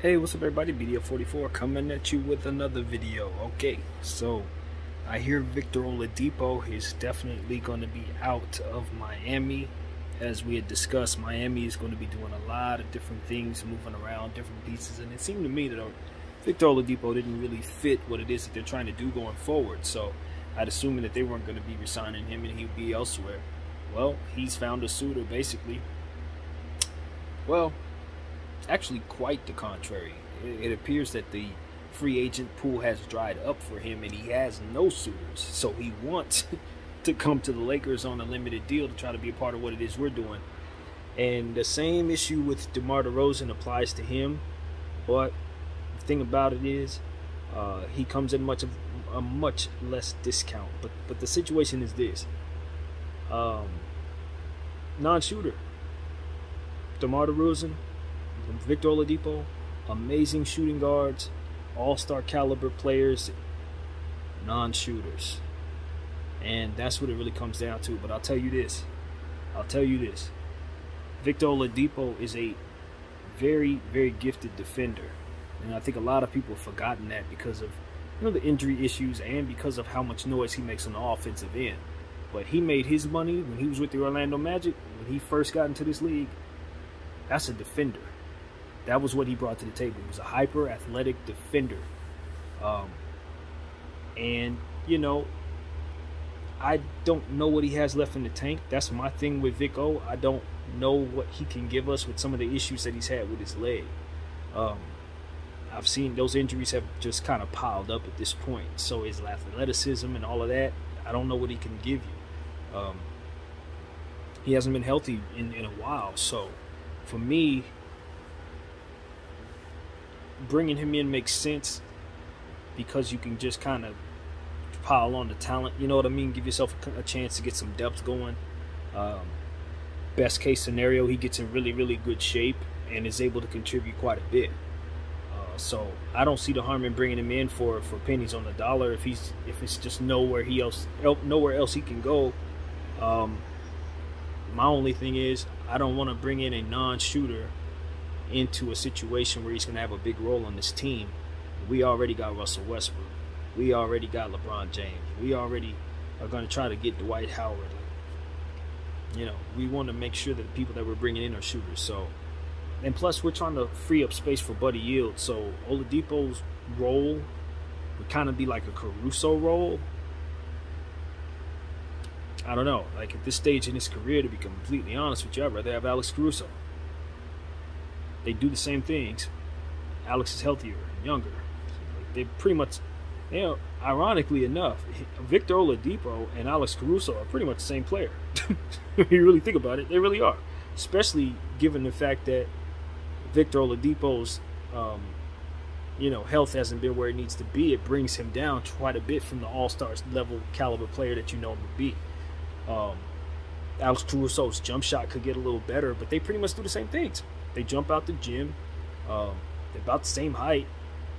Hey, what's up everybody? BDF44 coming at you with another video. Okay, so I hear Victor Oladipo is definitely going to be out of Miami. As we had discussed, Miami is going to be doing a lot of different things, moving around different pieces, and it seemed to me that Victor Oladipo didn't really fit what it is that they're trying to do going forward. So I'd assume that they weren't going to be resigning him and he'd be elsewhere. Well, he's found a suitor basically. Well, actually quite the contrary. It appears that the free agent pool has dried up for him and he has no suitors. So he wants to come to the Lakers on a limited deal to try to be a part of what it is we're doing. And the same issue with DeMar DeRozan applies to him. But the thing about it is he comes in a much less discount. But the situation is this. Non-shooter. DeMar DeRozan, Victor Olidipo, amazing shooting guards, all-star caliber players, non-shooters. And that's what it really comes down to. But I'll tell you this. Victor Oladipo is a very, very gifted defender. And I think a lot of people have forgotten that because of the injury issues and because of how much noise he makes on the offensive end. But he made his money when he was with the Orlando Magic. When he first got into this league, that's a defender. That was what he brought to the table. He was a hyper-athletic defender. And, I don't know what he has left in the tank. That's my thing with Vic O. I don't know what he can give us with some of the issues that he's had with his leg. I've seen those injuries have just kind of piled up at this point. So his athleticism and all of that, I don't know what he can give you. He hasn't been healthy in a while. So for me, bringing him in makes sense because you can just kind of pile on the talent, you know what I mean? Give yourself a chance to get some depth going. Best case scenario, he gets in really, really good shape and is able to contribute quite a bit. So I don't see the harm in bringing him in for pennies on the dollar if it's just nowhere else he can go. My only thing is I don't want to bring in a non-shooter into a situation where he's going to have a big role on this team. We already got Russell Westbrook. We already got LeBron James. We already are going to try to get Dwight Howard. We want to make sure that the people that we're bringing in are shooters. So, and plus we're trying to free up space for Buddy Hield. So Oladipo's role would kind of be like a Caruso role. I don't know. Like at this stage in his career, to be completely honest with you, I'd rather have Alex Caruso. They do the same things. Alex is healthier and younger. They pretty much, ironically enough, Victor Oladipo and Alex Caruso are pretty much the same player. If you really think about it, they really are. Especially given the fact that Victor Oladipo's, health hasn't been where it needs to be. It brings him down quite a bit from the all-star level caliber player that you know him to be. Alex Caruso's jump shot could get a little better, but they pretty much do the same things. They jump out the gym. They're about the same height.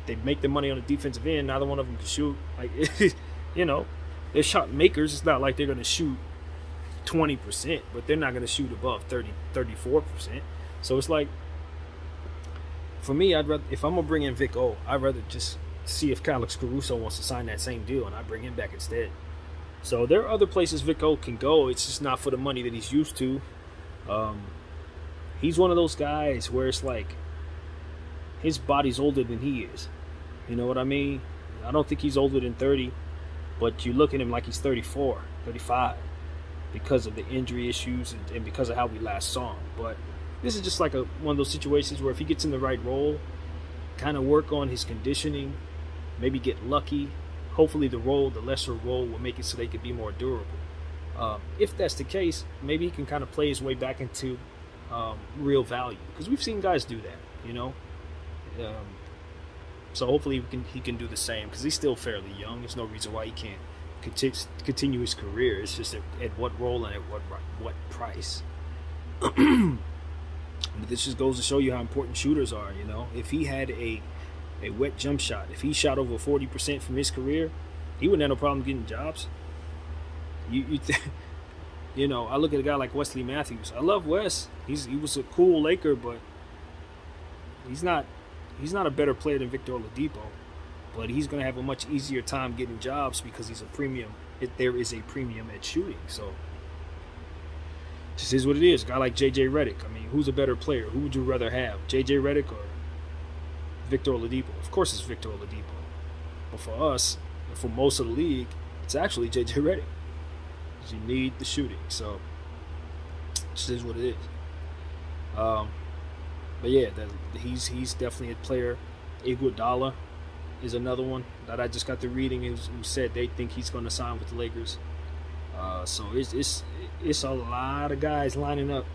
They make their money on the defensive end. Neither one of them can shoot. Like, they're shot makers. It's not like they're going to shoot 20%, but they're not going to shoot above 34%. So it's like, for me, if I'm going to bring in Vic O, I'd rather just see if Alex Caruso wants to sign that same deal, and I bring him back instead. So there are other places Vic O can go. It's just not for the money that he's used to. He's one of those guys where it's like his body's older than he is. You know what I mean? I don't think he's older than 30, but you look at him like he's 34, 35 because of the injury issues and because of how we last saw him. But this is just like one of those situations where if he gets in the right role, kind of work on his conditioning, maybe get lucky. Hopefully the lesser role will make it so they can be more durable. If that's the case, maybe he can kind of play his way back into real value, because we've seen guys do that, so hopefully he can do the same, because he's still fairly young. There's no reason why he can't continue his career. It's just at what role and at what price. This just goes to show you how important shooters are. If he had a wet jump shot, if he shot over 40% from his career, he wouldn't have no problem getting jobs. I look at a guy like Wesley Matthews. I love Wes. He was a cool Laker, but he's not He's not a better player than Victor Oladipo, but he's going to have a much easier time getting jobs because he's a premium. There is a premium at shooting. So, this is what it is. A guy like J.J. Redick. I mean, who's a better player? Who would you rather have, J.J. Redick or Victor Oladipo? Of course, it's Victor Oladipo. But for us, for most of the league, it's actually J.J. Redick. You need the shooting. So, this is what it is. But yeah, he's definitely a player. Iguodala is another one that I just got to reading who said they think he's going to sign with the Lakers. So it's a lot of guys lining up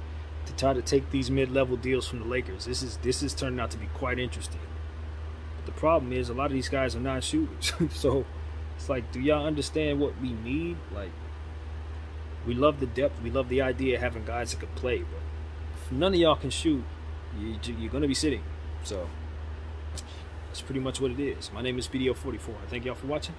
to try to take these mid-level deals from the Lakers. This is turning out to be quite interesting. But the problem is a lot of these guys are not shooters. So it's like, do y'all understand what we need? Like, we love the depth, we love the idea of having guys that can play, but if none of y'all can shoot, you're going to be sitting. So that's pretty much what it is. My name is BDO44. I thank y'all for watching.